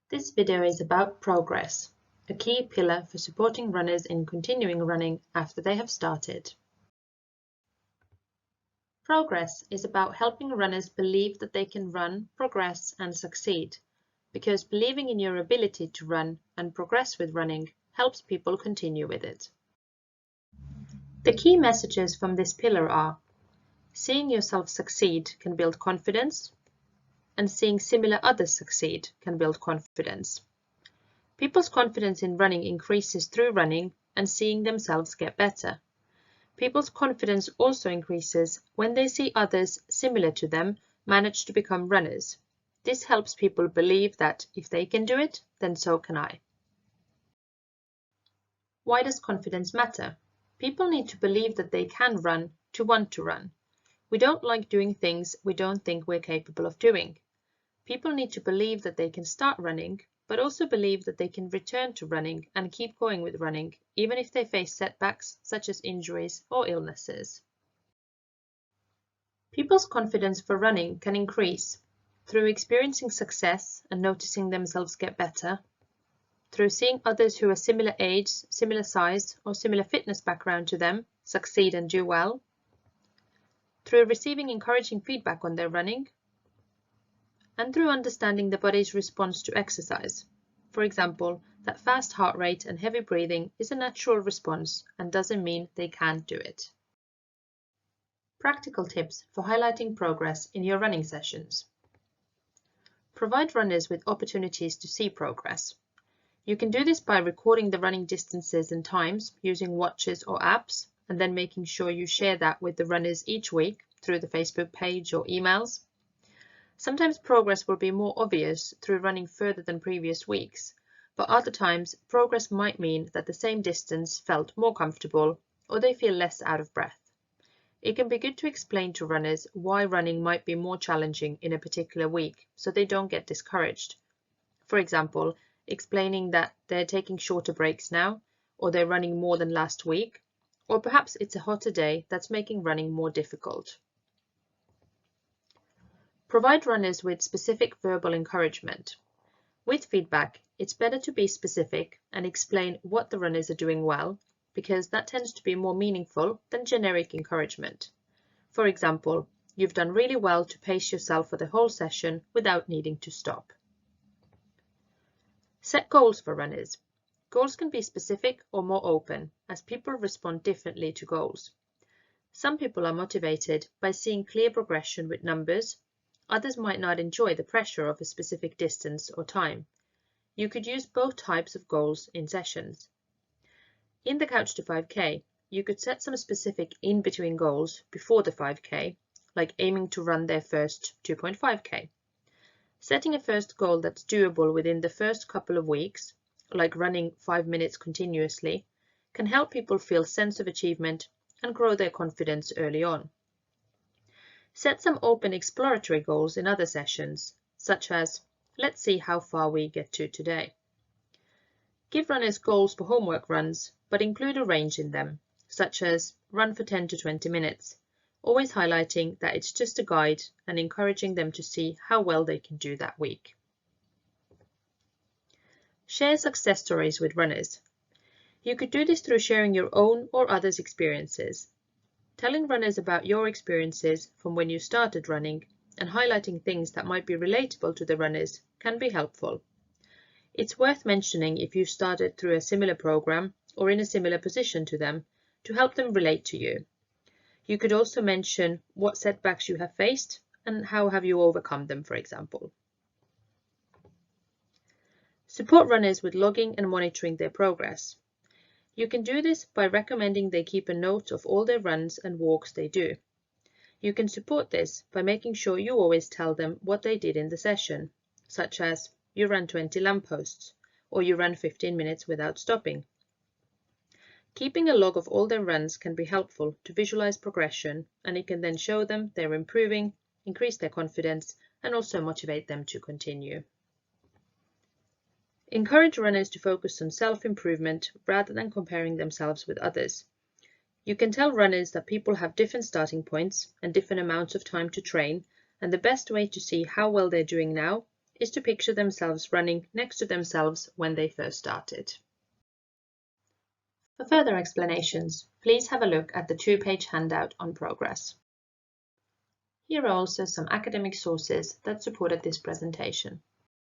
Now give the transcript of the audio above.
This video is about progress, a key pillar for supporting runners in continuing running after they have started. Progress is about helping runners believe that they can run, progress, and succeed, because believing in your ability to run and progress with running helps people continue with it. The key messages from this pillar are: seeing yourself succeed can build confidence, and seeing similar others succeed can build confidence. People's confidence in running increases through running and seeing themselves get better. People's confidence also increases when they see others similar to them manage to become runners. This helps people believe that if they can do it, then so can I. Why does confidence matter? People need to believe that they can run to want to run. We don't like doing things we don't think we're capable of doing. People need to believe that they can start running, but also believe that they can return to running and keep going with running, even if they face setbacks such as injuries or illnesses. People's confidence for running can increase through experiencing success and noticing themselves get better, through seeing others who are similar age, similar size, or similar fitness background to them succeed and do well, through receiving encouraging feedback on their running, and through understanding the body's response to exercise. For example, that fast heart rate and heavy breathing is a natural response and doesn't mean they can't do it. Practical tips for highlighting progress in your running sessions. Provide runners with opportunities to see progress. You can do this by recording the running distances and times using watches or apps, and then making sure you share that with the runners each week through the Facebook page or emails. Sometimes progress will be more obvious through running further than previous weeks, but other times progress might mean that the same distance felt more comfortable or they feel less out of breath. It can be good to explain to runners why running might be more challenging in a particular week so they don't get discouraged. For example, explaining that they're taking shorter breaks now, or they're running more than last week, or perhaps it's a hotter day that's making running more difficult. Provide runners with specific verbal encouragement. With feedback, it's better to be specific and explain what the runners are doing well, because that tends to be more meaningful than generic encouragement. For example, you've done really well to pace yourself for the whole session without needing to stop. Set goals for runners. Goals can be specific or more open, as people respond differently to goals. Some people are motivated by seeing clear progression with numbers. Others might not enjoy the pressure of a specific distance or time. You could use both types of goals in sessions. In the Couch to 5K, you could set some specific in-between goals before the 5K, like aiming to run their first 2.5K. Setting a first goal that's doable within the first couple of weeks, like running 5 minutes continuously, can help people feel a sense of achievement and grow their confidence early on. Set some open exploratory goals in other sessions, such as, let's see how far we get to today. Give runners goals for homework runs, but include a range in them, such as run for 10 to 20 minutes, always highlighting that it's just a guide and encouraging them to see how well they can do that week. Share success stories with runners. You could do this through sharing your own or others' experiences. Telling runners about your experiences from when you started running and highlighting things that might be relatable to the runners can be helpful. It's worth mentioning if you started through a similar program or in a similar position to them to help them relate to you. You could also mention what setbacks you have faced and how have you overcome them, for example. Support runners with logging and monitoring their progress. You can do this by recommending they keep a note of all their runs and walks they do. You can support this by making sure you always tell them what they did in the session, such as you ran 20 lampposts or you ran 15 minutes without stopping. Keeping a log of all their runs can be helpful to visualize progression, and it can then show them they're improving, increase their confidence, and also motivate them to continue. Encourage runners to focus on self-improvement rather than comparing themselves with others. You can tell runners that people have different starting points and different amounts of time to train, and the best way to see how well they're doing now is to picture themselves running next to themselves when they first started. For further explanations, please have a look at the 2-page handout on progress. Here are also some academic sources that supported this presentation.